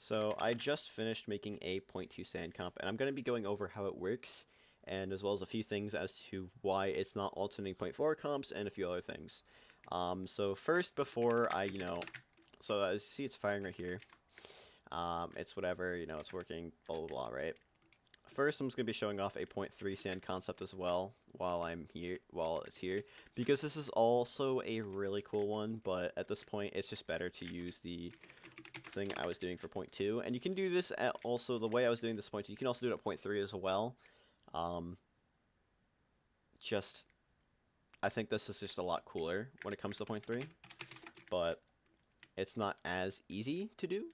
So I just finished making a point 0.2 sand comp, and I'm going to be going over how it works, and as well as a few things as to why it's not alternating 0.4 comps, and a few other things. So first, before I, so as you see it's firing right here. It's whatever, it's working, blah, blah, blah, right? First, I'm just going to be showing off a 0.3 sand concept as well while it's here, because this is also a really cool one, but at this point, it's just better to use the thing I was doing for 0.2, and you can do this at also the way I was doing this 0.2. You can also do it at 0.3 as well. Just I think this is just a lot cooler when it comes to 0.3, but it's not as easy to do.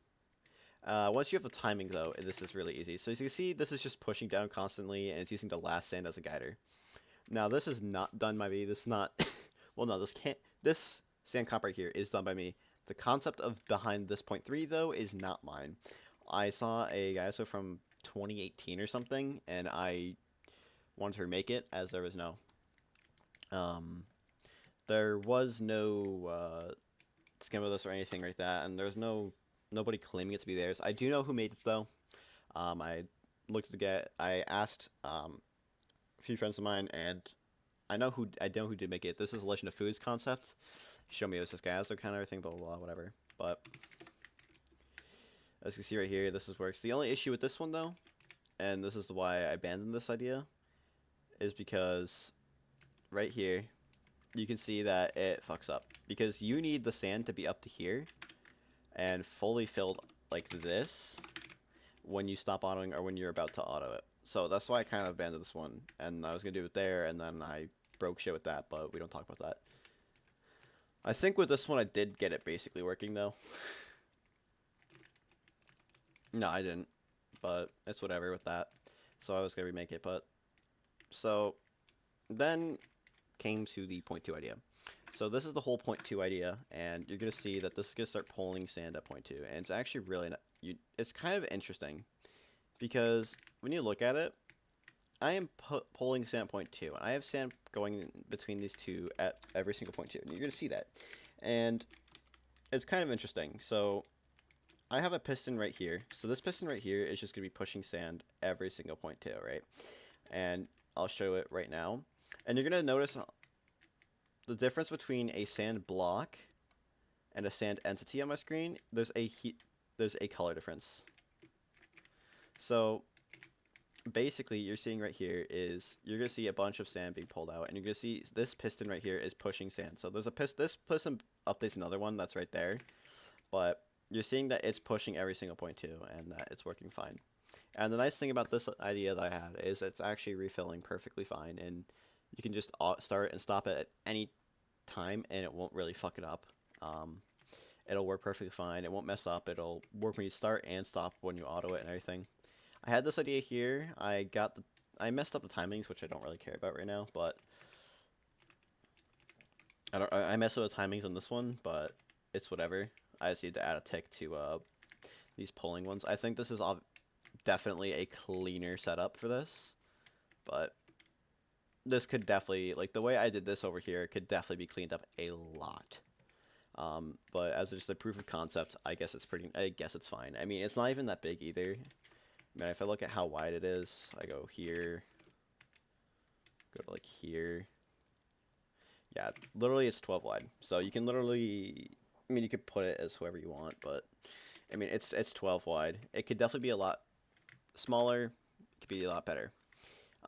Once you have the timing, though, this is really easy. So as you can see, this is just pushing down constantly, and it's using the last sand as a guider. Now, this is not done by me. This is not... well, no, this can't... This sand comp right here is done by me. The concept of behind this 0.3, though, is not mine. I saw a guy from 2018 or something, and I wanted to remake it, as there was no... there was no skim of this or anything like that, and there's nobody claiming it to be theirs. I do know who made it, though. I looked at the guy. I asked a few friends of mine, and I know who did make it. This is Legend of Foods concept. He showed me it was this guy, so kind of everything, blah, blah, blah, whatever. But as you can see right here, this works. The only issue with this one, though, and this is why I abandoned this idea, is because right here, you can see that it fucks up. Because you need the sand to be up to here and fully filled like this when you stop autoing or when you're about to auto it. So that's why I kind of abandoned this one. And I was going to do it there, and then I broke shit with that, but we don't talk about that. I think with this one, I did get it basically working, though. No, I didn't. But it's whatever with that. So I was going to remake it, but... So, then came to the 0.2 idea. So this is the whole 0.2 idea, and you're going to see that this is going to start pulling sand at 0.2. And it's actually really... it's kind of interesting. Because when you look at it, I am pulling sand at 0.2, and I have sand going between these two at every single 0.2, and you're going to see that. And it's kind of interesting. So I have a piston right here. So this piston right here is just going to be pushing sand every single 0.2, right? And I'll show it right now. And you're going to notice the difference between a sand block and a sand entity on my screen. There's a color difference. So basically, you're seeing right here is you're gonna see a bunch of sand being pulled out, and you're gonna see this piston right here is pushing sand. So there's a this piston updates another one that's right there, but you're seeing that it's pushing every single 0.2, and that it's working fine. And the nice thing about this idea that I had is it's actually refilling perfectly fine, and you can just start and stop it at any time, and it won't really fuck it up. It'll work perfectly fine. It won't mess up. It'll work when you start and stop when you auto it and everything. I had this idea here. I messed up the timings, which I don't really care about right now, but I messed up the timings on this one, but it's whatever. I just need to add a tick to these pulling ones. I think this is definitely a cleaner setup for this, but this could definitely, like the way I did this over here, could definitely be cleaned up a lot. But as just a proof of concept, I guess it's fine. I mean, it's not even that big either. I mean, if I look at how wide it is, I go here, go to like here. Yeah, literally it's 12 wide. So you can literally, I mean, you could put it as whoever you want, but I mean, it's 12 wide. It could definitely be a lot smaller. It could be a lot better.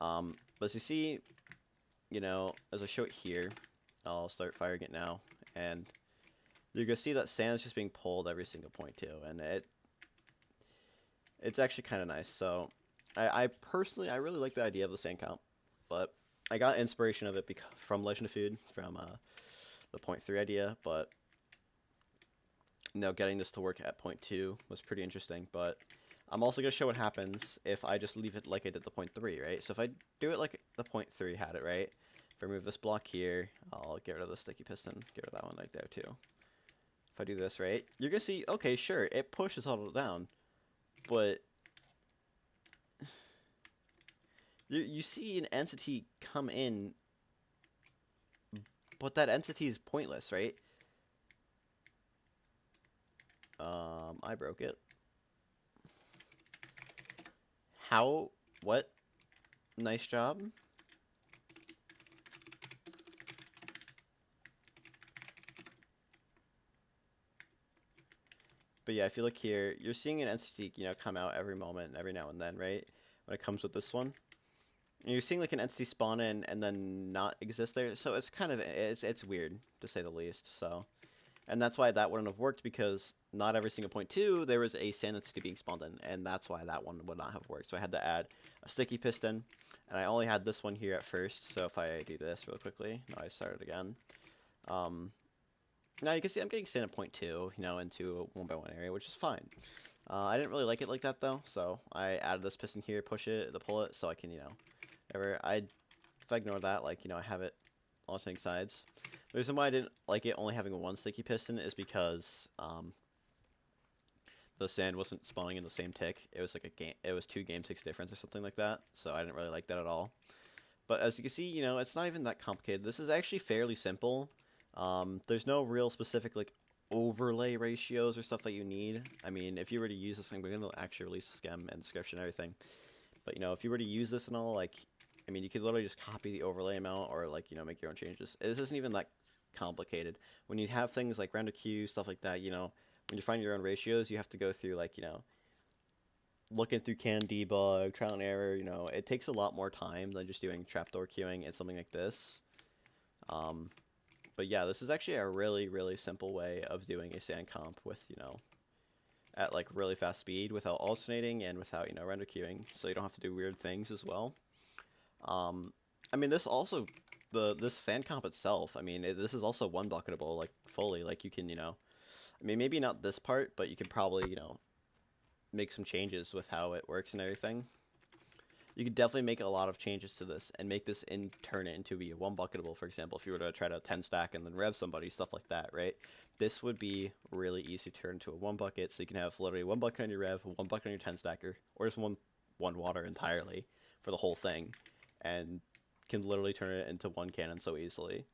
But as you see, as I show it here, I'll start firing it now, and you're gonna see that sand is just being pulled every single 0.2, and it's actually kind of nice. So I personally, I really like the idea of the sand comp, but I got inspiration of it from Legend of Food, from the 0.3 idea, but getting this to work at 0.2 was pretty interesting. But I'm also going to show what happens if I just leave it like I did the 0.3, right? So if I do it like the 0.3 had it, right? If I remove this block here, I'll get rid of the sticky piston, get rid of that one right there too. If I do this, right, you're going to see, okay, sure, it pushes all down, but you see an entity come in, but that entity is pointless, right? I broke it. How? What? Nice job. But yeah, if you look here, you're seeing an entity, come out every moment, every now and then, right? When it comes with this one. And you're seeing like an entity spawn in and then not exist there. So it's kind of, it's weird, to say the least, so. And that's why that wouldn't have worked, because not every single point two, there was a sand entity being spawned in, and that's why that one would not have worked. So I had to add a sticky piston, and I only had this one here at first, so if I do this real quickly, now I start it again. Now you can see I'm getting sand at point two, into a 1x1 area, which is fine. I didn't really like it like that though, so I added this piston here, push it, to pull it, so I can, if I ignore that, like, I have it alternating sides. The reason why I didn't like it only having one sticky piston is because the sand wasn't spawning in the same tick. It was like it was 2 game ticks difference or something like that, so I didn't really like that at all. But as you can see, it's not even that complicated. This is actually fairly simple. There's no real specific like overlay ratios or stuff that you need. I mean, if you were to use this thing, we're gonna actually release the scheme and description and everything. But if you were to use this and all, like, I mean, you could literally just copy the overlay amount or like make your own changes. This isn't even that complicated. When you have things like render queue, stuff like that, when you find your own ratios, you have to go through like looking through can debug, trial and error. It takes a lot more time than just doing trapdoor queuing and something like this. But yeah, this is actually a really, really simple way of doing a sand comp with, at like really fast speed without alternating and without, render queuing. So you don't have to do weird things as well. I mean, this also, this sand comp itself, I mean, this is also one bucketable, like fully, like you can, I mean, maybe not this part, but you could probably, make some changes with how it works and everything. You could definitely make a lot of changes to this and make this turn it into be a one bucketable, for example, if you were to try to 10 stack and then rev somebody, stuff like that, right? This would be really easy to turn into a one bucket, so you can have literally one bucket on your rev, one bucket on your 10 stacker, or just one water entirely for the whole thing, and can literally turn it into one cannon so easily.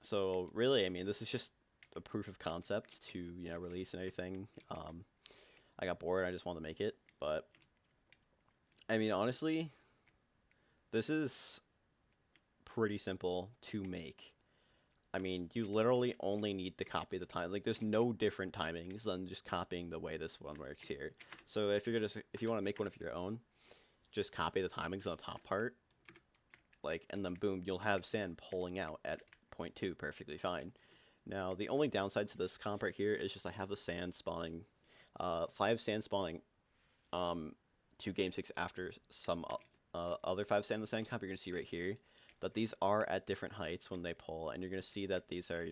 So really, I mean, this is just a proof of concept to, release and everything. I got bored, I just wanted to make it, but I mean, honestly, this is pretty simple to make. I mean, you literally only need to copy the time. Like, there's no different timings than just copying the way this one works here. So if you want to make one of your own, just copy the timings on the top part, like, and then boom, you'll have sand pulling out at 0.2 perfectly fine. Now, the only downside to this comp right here is just I have the sand spawning, 5 sand spawning, 2 game ticks after some other 5 sand in the sand comp. You're gonna see right here that these are at different heights when they pull, and you're gonna see that these are,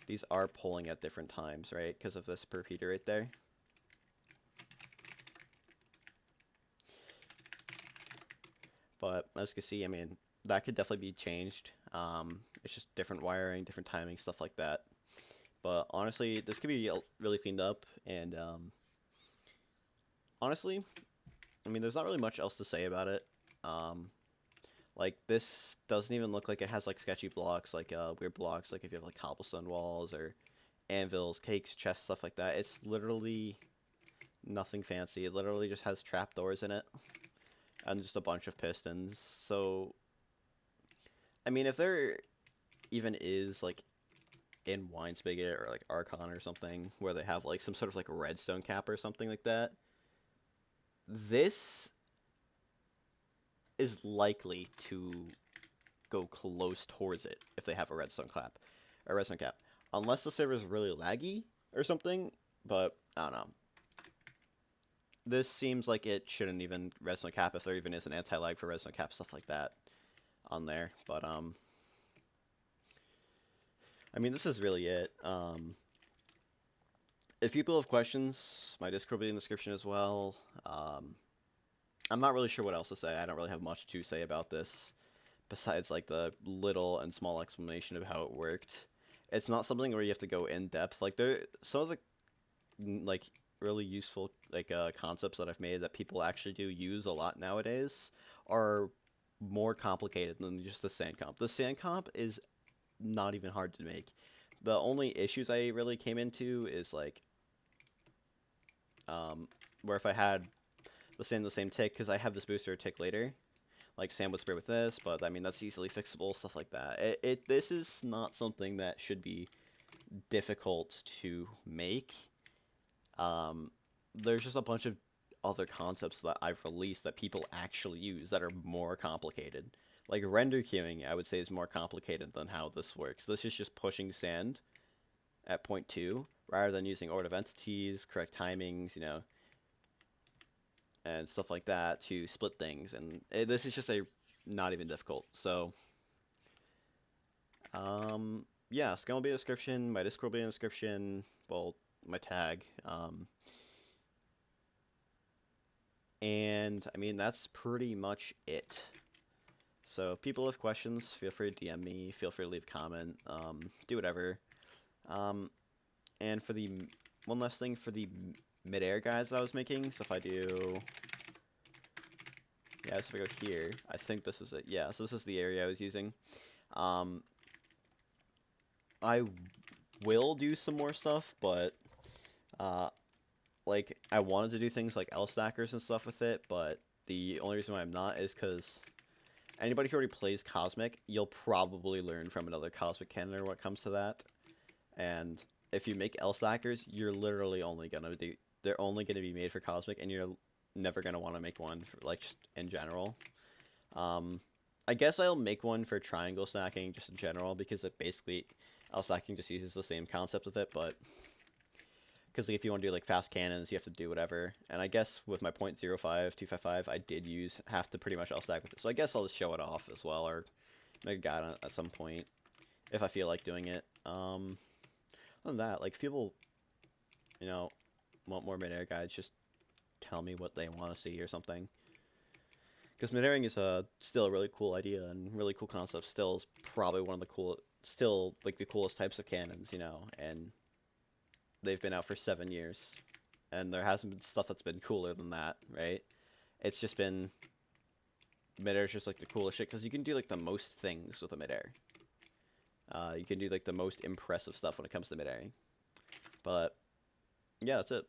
these are pulling at different times, right? Because of this repeater right there. But as you can see, I mean, that could definitely be changed. It's just different wiring, different timing, stuff like that. But honestly, this could be really cleaned up, and honestly, I mean, there's not really much else to say about it. Like, this doesn't even look like it has like sketchy blocks, like weird blocks, like if you have like cobblestone walls or anvils, cakes, chests, stuff like that. It's literally nothing fancy. It literally just has trapdoors in it and just a bunch of pistons. So, I mean, if there even is like in Wine Spigot or like Archon or something where they have like some sort of like redstone cap or something like that, this is likely to go close towards it if they have a redstone cap, unless the server is really laggy or something. But I don't know. This seems like it shouldn't even redstone cap if there even is an anti-lag for redstone cap, stuff like that on there. But I mean, this is really it. If people have questions, my Discord will be in the description as well. I'm not really sure what else to say. I don't really have much to say about this, besides like the little and small explanation of how it worked. It's not something where you have to go in depth. Like, some of the like really useful like concepts that I've made that people actually do use a lot nowadays are more complicated than just the sand comp. The sand comp is not even hard to make. The only issues I really came into is like where if I had the same tick, because I have this booster tick later, like Sam would spray with this, but I mean that's easily fixable, stuff like that. This is not something that should be difficult to make. There's just a bunch of other concepts that I've released that people actually use that are more complicated. Like render queuing, I would say is more complicated than how this works. This is just pushing sand at point 2 rather than using order of entities, correct timings, you know, and stuff like that to split things. And this is just not even difficult. So, yeah, Scum will be in the description. My Discord will be in the description. Well, my tag. And I mean, that's pretty much it. So if people have questions, feel free to DM me, feel free to leave a comment, do whatever. And for the, one last thing for the mid-air guides that I was making, so if I do, yeah, so if I go here, I think this is it, yeah, so this is the area I was using. I will do some more stuff, but, like, I wanted to do things like L-stackers and stuff with it, but the only reason why I'm not is because anybody who already plays Cosmic, you'll probably learn from another Cosmic cannon when it comes to that. And if you make L-stackers, you're literally only gonna do, they're only gonna be made for Cosmic, and you're never gonna want to make one for, like, just in general. I guess I'll make one for triangle stacking just in general, because it basically, L-stacking just uses the same concept with it, but because like, if you want to do like fast cannons, you have to do whatever. And I guess with my .05 255, I did have to pretty much L-stack with it. So I guess I'll just show it off as well, or make a guide on it at some point if I feel like doing it. Other than that, like, if people, you know, want more mid-air guides, just tell me what they want to see or something. Because mid-airing is still a really cool idea and really cool concept. Still is probably one of the still like the coolest types of cannons, you know, and they've been out for 7 years, and there hasn't been stuff that's been cooler than that, right? It's just been, mid-air is just like the coolest shit, because you can do like the most things with a mid-air. You can do like the most impressive stuff when it comes to mid-airing. But yeah, that's it.